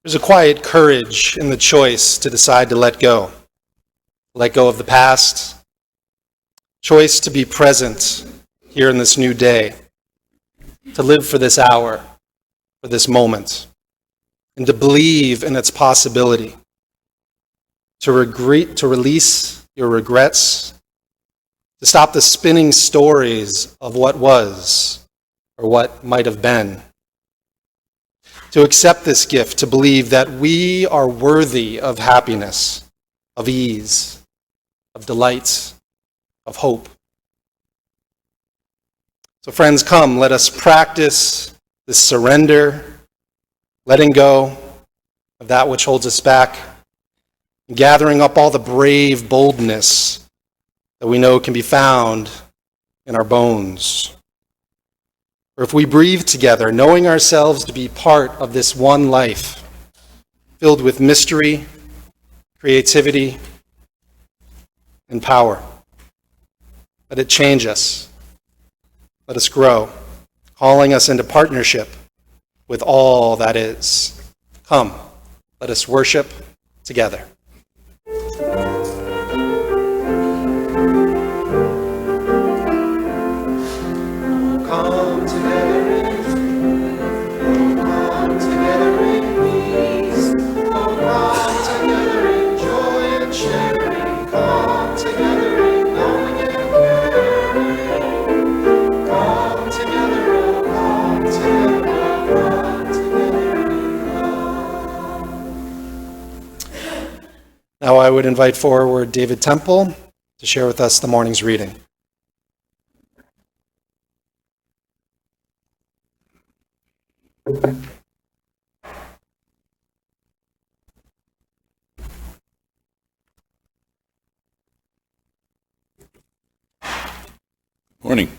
There's a quiet courage in the choice to decide to let go of the past, choice to be present here in this new day, to live for this hour, for this moment, and to believe in its possibility, to release your regrets, to stop the spinning stories of what was or what might have been, to accept this gift, to believe that we are worthy of happiness, of ease, of delight, of hope. So friends, come, let us practice this surrender, letting go of that which holds us back, and gathering up all the brave boldness that we know can be found in our bones. Or if we breathe together, knowing ourselves to be part of this one life, filled with mystery, creativity, and power. Let it change us. Let us grow, calling us into partnership with all that is. Come, let us worship together. Now I would invite forward David Temple to share with us the morning's reading. Morning.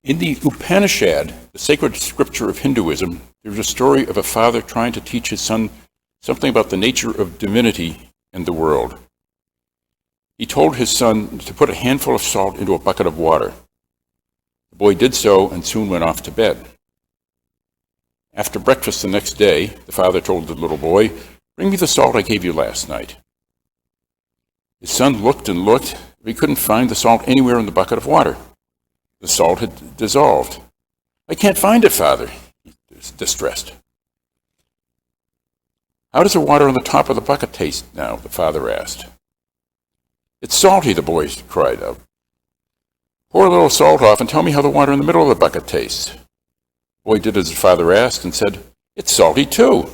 In the Upanishad, the sacred scripture of Hinduism, there's a story of a father trying to teach his son something about the nature of divinity in the world. He told his son to put a handful of salt into a bucket of water. The boy did so and soon went off to bed. After breakfast the next day, the father told the little boy, "Bring me the salt I gave you last night." His son looked and looked, but he couldn't find the salt anywhere in the bucket of water. The salt had dissolved. "I can't find it, Father," he was distressed. "How does the water on the top of the bucket taste now?" the father asked. "It's salty," the boy cried out. "Pour a little salt off and tell me how the water in the middle of the bucket tastes." The boy did as his father asked and said, "It's salty too."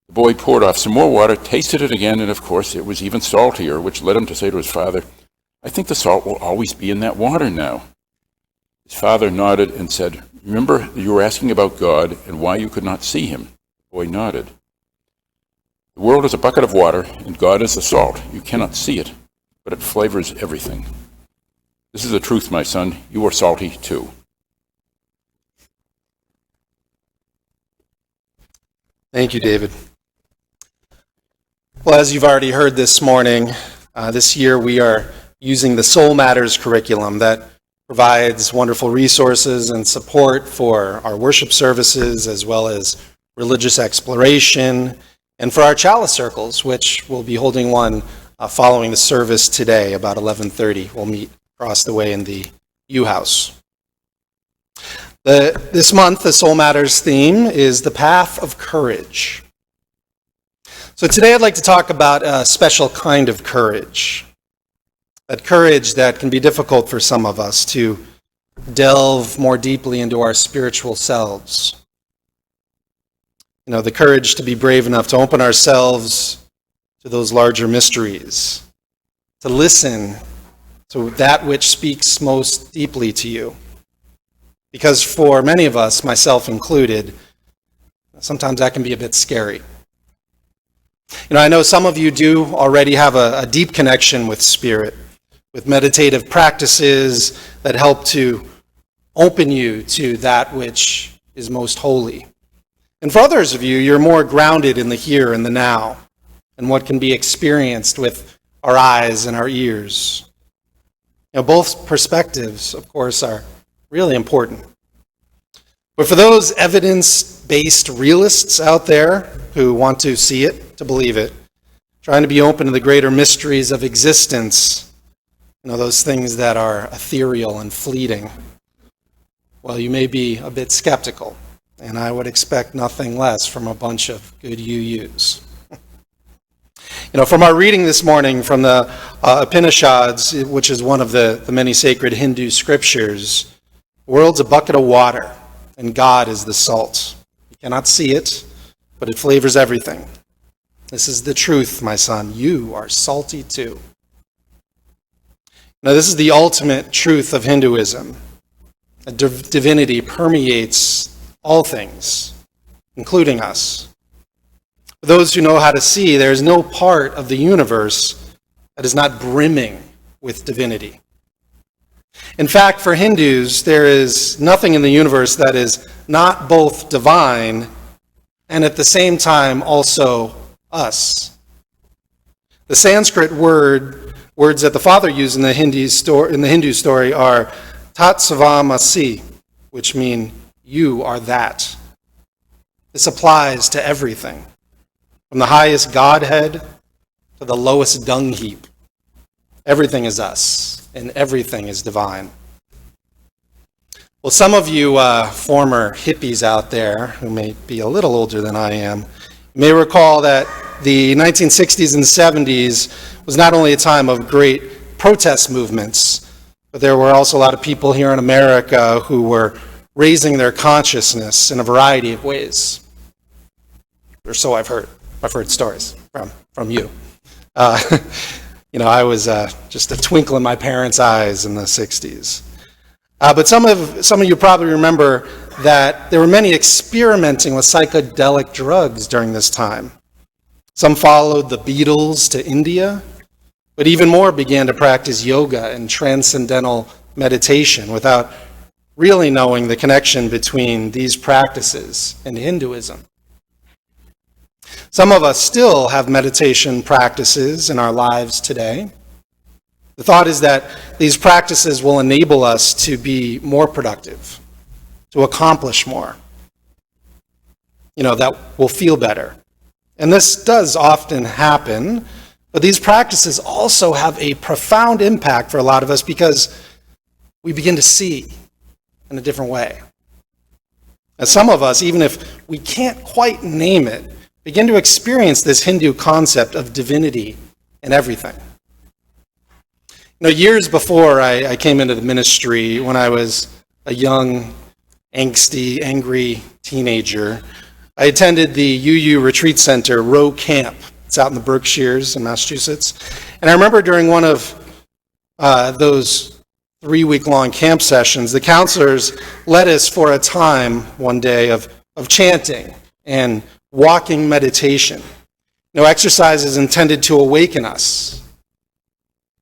The boy poured off some more water, tasted it again, and of course it was even saltier, which led him to say to his father, "I think the salt will always be in that water now." His father nodded and said, "Remember you were asking about God and why you could not see him?" The boy nodded. "The world is a bucket of water, and God is the salt. You cannot see it, but it flavors everything. This is the truth, my son. You are salty too." Thank you, David. Well, as you've already heard this morning, this year we are using the Soul Matters curriculum that provides wonderful resources and support for our worship services as well as religious exploration, and for our chalice circles, which we'll be holding one following the service today, about 11:30. We'll meet across the way in the U-House. This month, the Soul Matters theme is the path of courage. So today I'd like to talk about a special kind of courage. That courage that can be difficult for some of us to delve more deeply into our spiritual selves. The courage to be brave enough to open ourselves to those larger mysteries, to listen to that which speaks most deeply to you. Because for many of us, myself included, sometimes that can be a bit scary. I know some of you do already have a deep connection with Spirit, with meditative practices that help to open you to that which is most holy. And for others of you, you're more grounded in the here and the now, and what can be experienced with our eyes and our ears. Both perspectives, of course, are really important. But for those evidence based realists out there who want to see it, to believe it, trying to be open to the greater mysteries of existence, those things that are ethereal and fleeting. Well, you may be a bit skeptical, and I would expect nothing less from a bunch of good UUs. From our reading this morning from the Upanishads, which is one of the many sacred Hindu scriptures, the world's a bucket of water, and God is the salt. You cannot see it, but it flavors everything. This is the truth, my son. You are salty too. Now, this is the ultimate truth of Hinduism. Divinity permeates all things, including us. For those who know how to see, there is no part of the universe that is not brimming with divinity. In fact, for Hindus, there is nothing in the universe that is not both divine and at the same time also us. The Sanskrit words that the Father used in the Hindu story are Tat Savam Asi, which mean you are that. This applies to everything, from the highest Godhead to the lowest dung heap. Everything is us, and everything is divine. Well, some of you former hippies out there, who may be a little older than I am, may recall that the 1960s and 70s was not only a time of great protest movements, but there were also a lot of people here in America who were raising their consciousness in a variety of ways. Or so I've heard. I've heard stories from you. I was just a twinkle in my parents' eyes in the 60s. But some of you probably remember that there were many experimenting with psychedelic drugs during this time. Some followed the Beatles to India, but even more began to practice yoga and transcendental meditation without really knowing the connection between these practices and Hinduism. Some of us still have meditation practices in our lives today. The thought is that these practices will enable us to be more productive, to accomplish more, that will feel better. And this does often happen, but these practices also have a profound impact for a lot of us because we begin to see in a different way. And some of us, even if we can't quite name it, begin to experience this Hindu concept of divinity in everything. Years before I came into the ministry, when I was a young, angsty, angry teenager, I attended the UU Retreat Center Row Camp. It's out in the Berkshires in Massachusetts. And I remember during one of those 3-week-long camp sessions, the counselors led us for a time one day of chanting and walking meditation. Exercises intended to awaken us,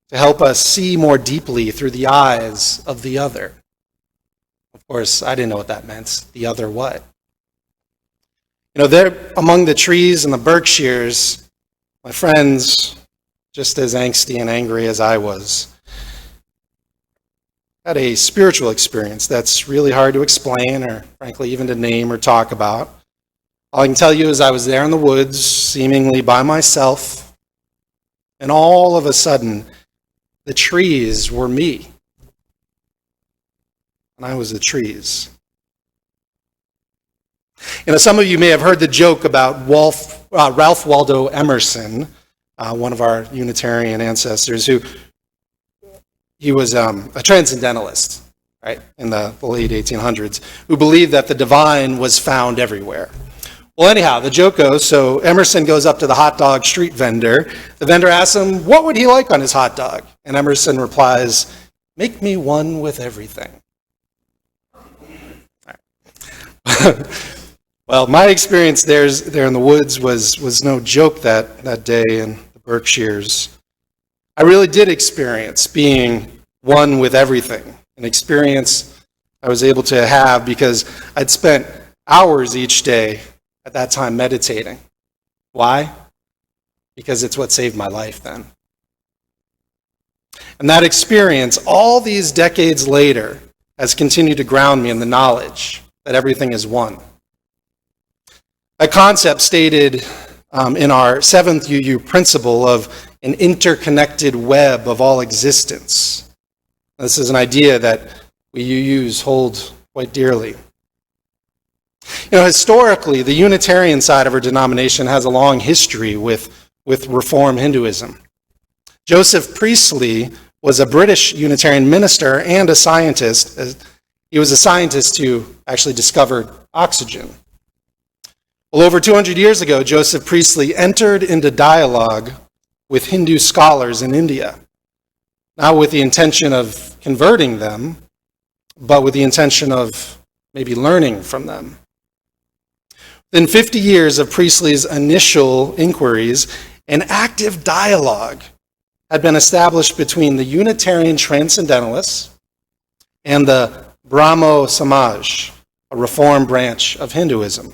to help us see more deeply through the eyes of the other. Of course, I didn't know what that meant. The other what? There among the trees in the Berkshires, my friends, just as angsty and angry as I was, had a spiritual experience that's really hard to explain or, frankly, even to name or talk about. All I can tell you is I was there in the woods, seemingly by myself, and all of a sudden, the trees were me. And I was the trees. Some of you may have heard the joke about Ralph Waldo Emerson, one of our Unitarian ancestors, he was a transcendentalist, right, in the late 1800s, who believed that the divine was found everywhere. Well, anyhow, the joke goes, so Emerson goes up to the hot dog street vendor. The vendor asks him, what would he like on his hot dog? And Emerson replies, make me one with everything. Well, my experience there in the woods was no joke that day in the Berkshires. I really did experience being one with everything, an experience I was able to have because I'd spent hours each day at that time meditating. Why? Because it's what saved my life then. And that experience, all these decades later, has continued to ground me in the knowledge that everything is one. That concept stated in our 7th UU principle of an interconnected web of all existence. This is an idea that we UUs hold quite dearly. Historically, the Unitarian side of our denomination has a long history with Reform Hinduism. Joseph Priestley was a British Unitarian minister and a scientist. He was a scientist who actually discovered oxygen. Well, over 200 years ago, Joseph Priestley entered into dialogue with Hindu scholars in India, not with the intention of converting them, but with the intention of maybe learning from them. Within 50 years of Priestley's initial inquiries, an active dialogue had been established between the Unitarian Transcendentalists and the Brahmo Samaj, a reform branch of Hinduism.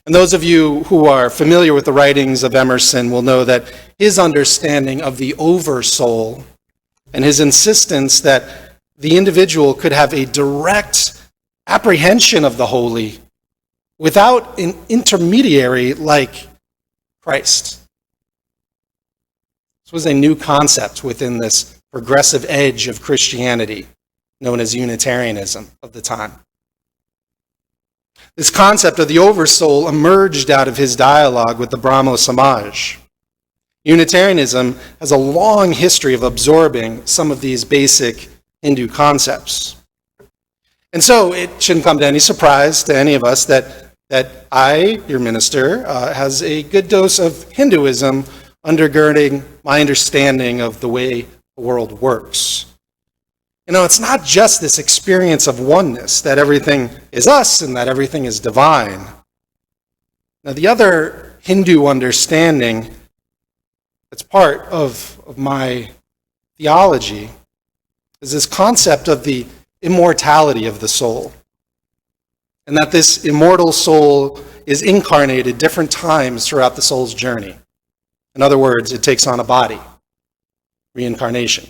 And those of you who are familiar with the writings of Emerson will know that his understanding of the oversoul and his insistence that the individual could have a direct apprehension of the holy without an intermediary like Christ. This was a new concept within this progressive edge of Christianity known as Unitarianism of the time. This concept of the oversoul emerged out of his dialogue with the Brahmo Samaj. Unitarianism has a long history of absorbing some of these basic Hindu concepts. And so it shouldn't come to any surprise to any of us that I, your minister, has a good dose of Hinduism undergirding my understanding of the way the world works. It's not just this experience of oneness, that everything is us and that everything is divine. Now, the other Hindu understanding that's part of my theology is this concept of the immortality of the soul. And that this immortal soul is incarnated different times throughout the soul's journey. In other words, it takes on a body, reincarnation.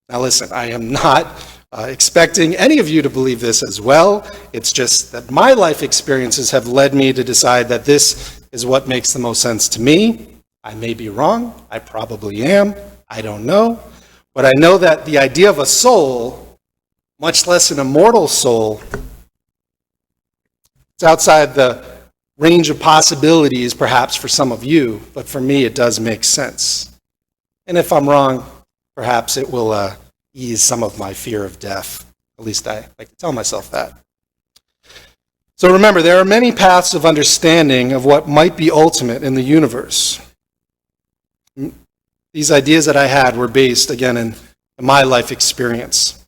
Now listen, I am not expecting any of you to believe this as well. It's just that my life experiences have led me to decide that this is what makes the most sense to me. I may be wrong. I probably am. I don't know. But I know that the idea of a soul, much less an immortal soul, it's outside the range of possibilities perhaps for some of you, but for me it does make sense. And if I'm wrong, perhaps it will ease some of my fear of death. At least I like to tell myself that. So remember, there are many paths of understanding of what might be ultimate in the universe. These ideas that I had were based, again, in my life experience.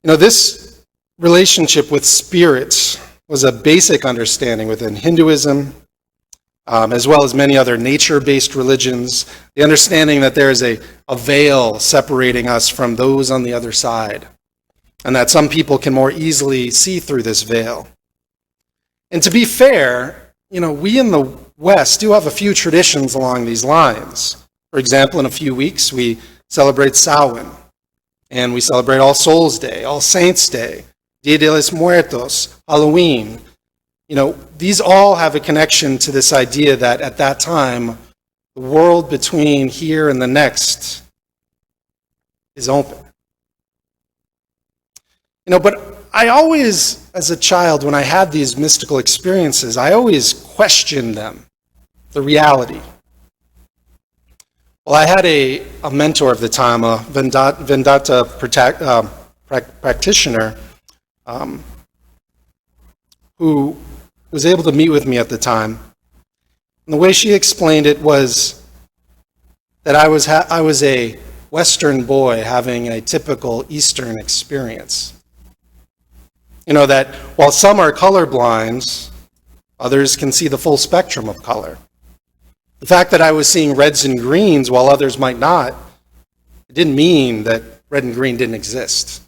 This relationship with spirits was a basic understanding within Hinduism, as well as many other nature-based religions, the understanding that there is a veil separating us from those on the other side, and that some people can more easily see through this veil. And to be fair, we in the West do have a few traditions along these lines. For example, in a few weeks, we celebrate Samhain, and we celebrate All Souls Day, All Saints Day, Dia de los Muertos, Halloween. These all have a connection to this idea that at that time, the world between here and the next is open. But I always, as a child, when I had these mystical experiences, I always questioned them, the reality. Well, I had a mentor of the time, a Vedanta practitioner, who was able to meet with me at the time. And the way she explained it was that I was a Western boy having a typical Eastern experience. That while some are colorblind, others can see the full spectrum of color. The fact that I was seeing reds and greens while others might not, it didn't mean that red and green didn't exist.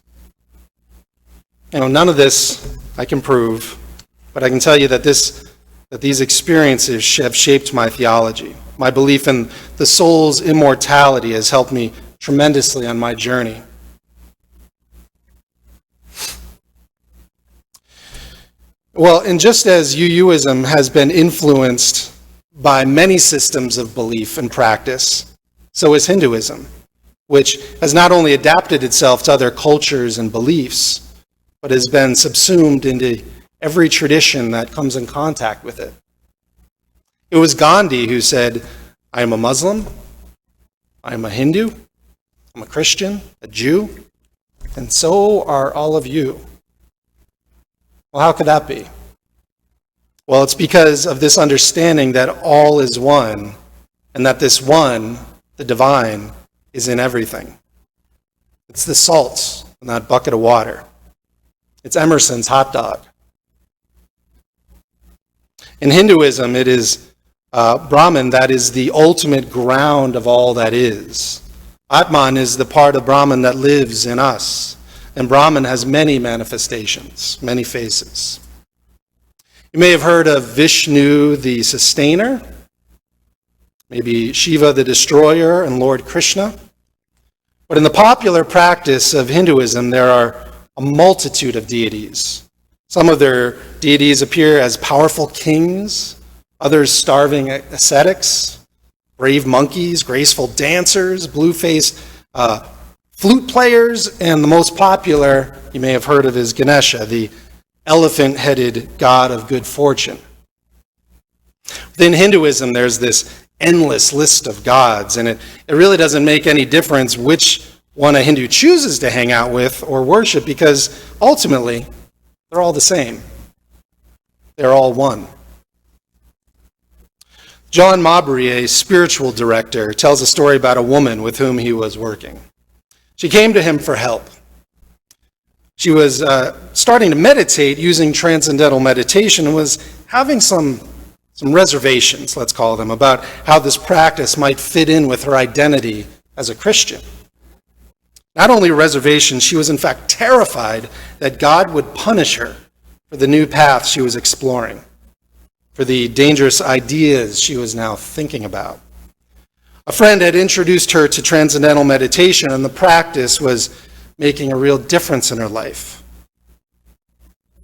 None of this I can prove, but I can tell you that these experiences have shaped my theology. My belief in the soul's immortality has helped me tremendously on my journey. Well, and just as UUism has been influenced by many systems of belief and practice, so is Hinduism, which has not only adapted itself to other cultures and beliefs, but has been subsumed into every tradition that comes in contact with it. It was Gandhi who said, I am a Muslim, I am a Hindu, I'm a Christian, a Jew, and so are all of you. Well, how could that be? Well, it's because of this understanding that all is one, and that this one, the divine, is in everything. It's the salt in that bucket of water. It's Emerson's hot dog. In Hinduism, it is Brahman that is the ultimate ground of all that is. Atman is the part of Brahman that lives in us. And Brahman has many manifestations, many faces. You may have heard of Vishnu, the sustainer, maybe Shiva, the destroyer, and Lord Krishna. But in the popular practice of Hinduism, there are a multitude of deities. Some of their deities appear as powerful kings, others starving ascetics, brave monkeys, graceful dancers, blue-faced flute players, and the most popular, you may have heard of, is Ganesha, the elephant-headed god of good fortune. Within Hinduism, there's this endless list of gods, and it really doesn't make any difference which one a Hindu chooses to hang out with or worship, because ultimately, they're all the same. They're all one. John Mabry, a spiritual director, tells a story about a woman with whom he was working. She came to him for help. She was starting to meditate using transcendental meditation and was having some reservations, let's call them, about how this practice might fit in with her identity as a Christian. Not only reservations, she was in fact terrified that God would punish her for the new path she was exploring, for the dangerous ideas she was now thinking about. A friend had introduced her to transcendental meditation, and the practice was making a real difference in her life.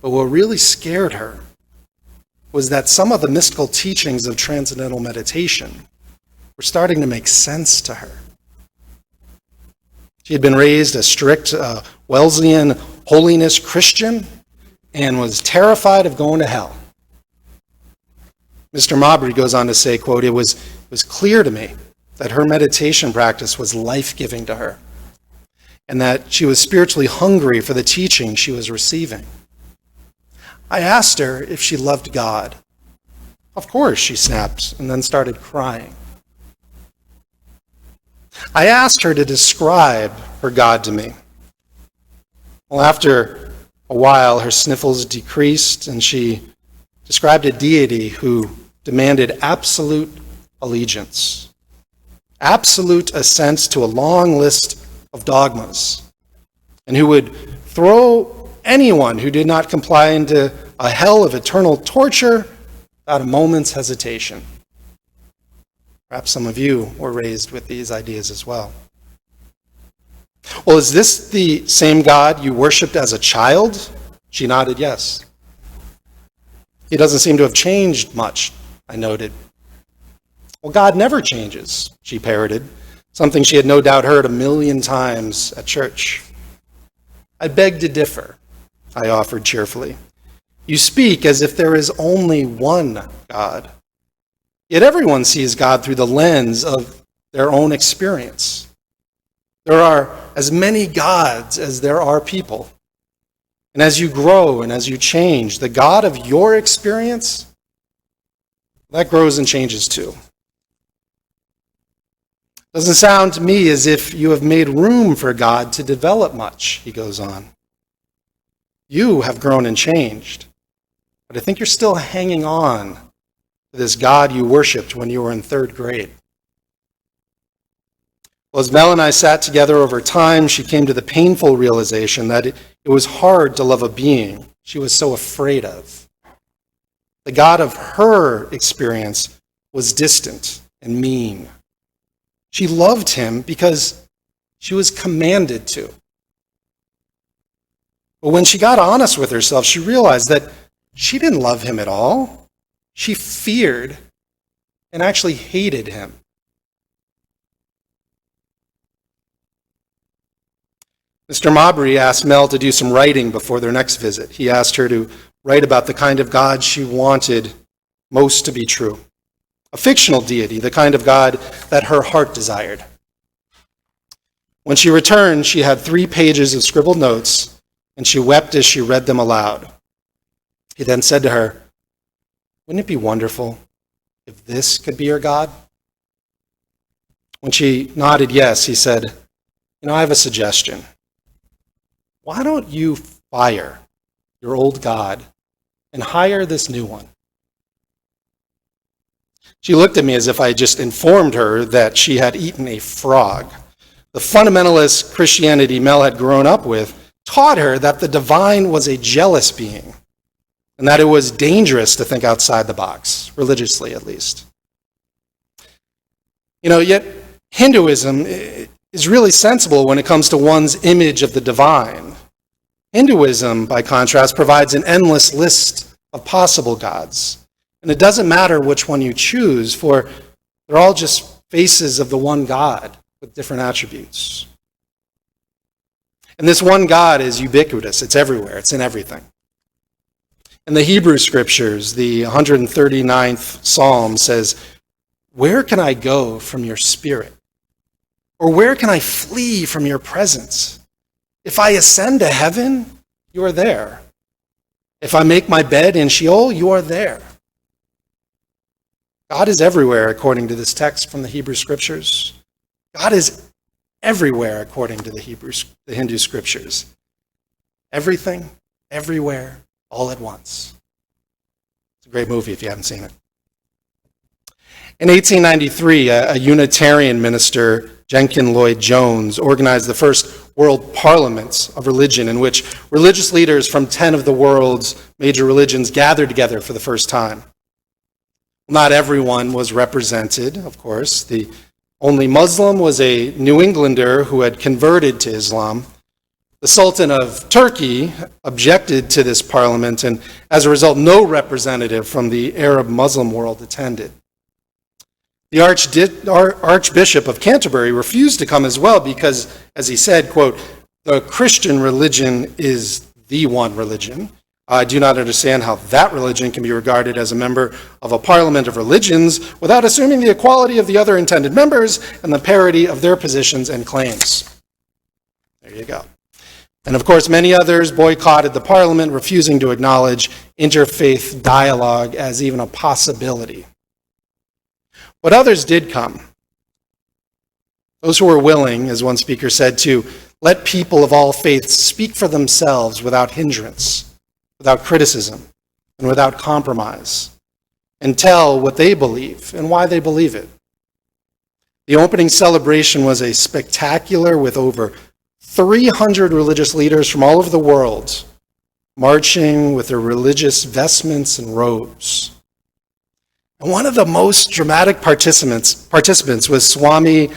But what really scared her was that some of the mystical teachings of transcendental meditation were starting to make sense to her. She had been raised a strict Wesleyan holiness Christian and was terrified of going to hell. Mr. Mabry goes on to say, quote, it was clear to me that her meditation practice was life-giving to her, and that she was spiritually hungry for the teaching she was receiving. I asked her if she loved God. Of course, she snapped, and then started crying. I asked her to describe her God to me. Well, after a while, her sniffles decreased, and she described a deity who demanded absolute allegiance, absolute assent to a long list of dogmas, and who would throw anyone who did not comply into a hell of eternal torture without a moment's hesitation. Perhaps some of you were raised with these ideas as well. Well, is this the same God you worshipped as a child? She nodded yes. He doesn't seem to have changed much, I noted. Well, God never changes, she parroted, something she had no doubt heard 1,000,000 times at church. I beg to differ, I offered cheerfully. You speak as if there is only one God. Yet everyone sees God through the lens of their own experience. There are as many gods as there are people. And as you grow and as you change, the God of your experience, that grows and changes too. Doesn't sound to me as if you have made room for God to develop much, he goes on. You have grown and changed, but I think you're still hanging on to this God you worshipped when you were in 3rd grade. Well, as Mel and I sat together over time, she came to the painful realization that it was hard to love a being she was so afraid of. The God of her experience was distant and mean. She loved him because she was commanded to. But when she got honest with herself, she realized that she didn't love him at all. She feared and actually hated him. Mr. Mabry asked Mel to do some writing before their next visit. He asked her to write about the kind of God she wanted most to be true. A fictional deity, the kind of God that her heart desired. When she returned, she had 3 pages of scribbled notes, and she wept as she read them aloud. He then said to her, "Wouldn't it be wonderful if this could be your God?" When she nodded yes, he said, I have a suggestion. Why don't you fire your old God and hire this new one? She looked at me as if I had just informed her that she had eaten a frog. The fundamentalist Christianity Mel had grown up with taught her that the divine was a jealous being, and that it was dangerous to think outside the box, religiously at least. Yet Hinduism is really sensible when it comes to one's image of the divine. Hinduism, by contrast, provides an endless list of possible gods. And it doesn't matter which one you choose, for they're all just faces of the one God with different attributes. And this one God is ubiquitous. It's everywhere. It's in everything. In the Hebrew Scriptures, the 139th Psalm says, "Where can I go from your spirit? Or where can I flee from your presence? If I ascend to heaven, you are there. If I make my bed in Sheol, you are there." God is everywhere, according to this text from the Hebrew Scriptures. God is everywhere, according to the Hindu Scriptures. Everything, everywhere, all at once. It's a great movie if you haven't seen it. In 1893, a Unitarian minister, Jenkin Lloyd Jones, organized the first World Parliament of Religion, in which religious leaders from 10 of the world's major religions gathered together for the first time. Not everyone was represented, of course. The only Muslim was a New Englander who had converted to Islam. The Sultan of Turkey objected to this parliament, and as a result, no representative from the Arab Muslim world attended. The Archbishop of Canterbury refused to come as well because, as he said, quote, "The Christian religion is the one religion. I do not understand how that religion can be regarded as a member of a parliament of religions without assuming the equality of the other intended members and the parity of their positions and claims." There you go. And of course, many others boycotted the parliament, refusing to acknowledge interfaith dialogue as even a possibility. But others did come. Those who were willing, as one speaker said, to let people of all faiths speak for themselves without hindrance, without criticism, and without compromise, and tell what they believe and why they believe it. The opening celebration was a spectacular with over 300 religious leaders from all over the world marching with their religious vestments and robes. And one of the most dramatic participants was Swami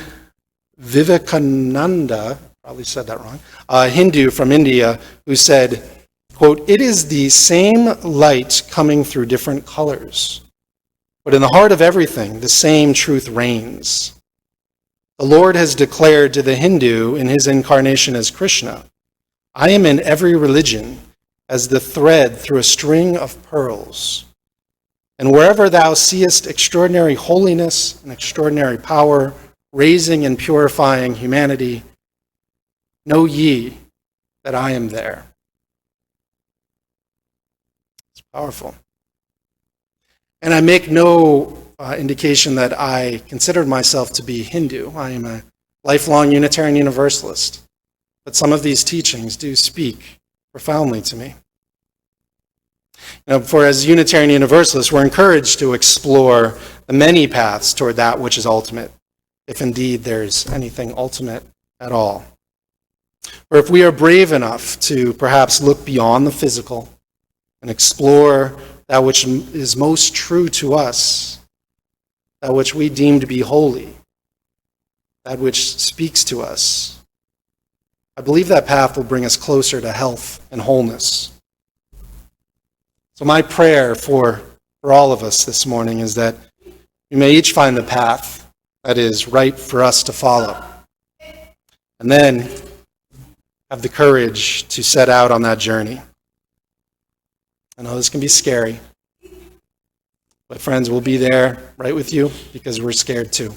Vivekananda, probably said that wrong, a Hindu from India, who said, quote, "It is the same light coming through different colors, but in the heart of everything, the same truth reigns. The Lord has declared to the Hindu in his incarnation as Krishna, 'I am in every religion as the thread through a string of pearls. And wherever thou seest extraordinary holiness and extraordinary power, raising and purifying humanity, know ye that I am there.'" It's powerful. And I make no indication that I considered myself to be Hindu. I am a lifelong Unitarian Universalist. But some of these teachings do speak profoundly to me. For as Unitarian Universalists, we're encouraged to explore the many paths toward that which is ultimate, if indeed there's anything ultimate at all. Or if we are brave enough to perhaps look beyond the physical and explore that which is most true to us, that which we deem to be holy, that which speaks to us, I believe that path will bring us closer to health and wholeness. So my prayer for all of us this morning is that we may each find the path that is right for us to follow. And then have the courage to set out on that journey. I know this can be scary, but friends, we'll be there right with you because we're scared too.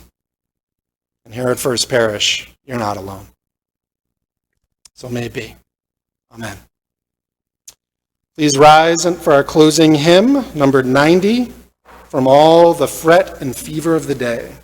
And here at First Parish, you're not alone. So may it be. Amen. Please rise for our closing hymn, number 90, From All the Fret and Fever of the Day.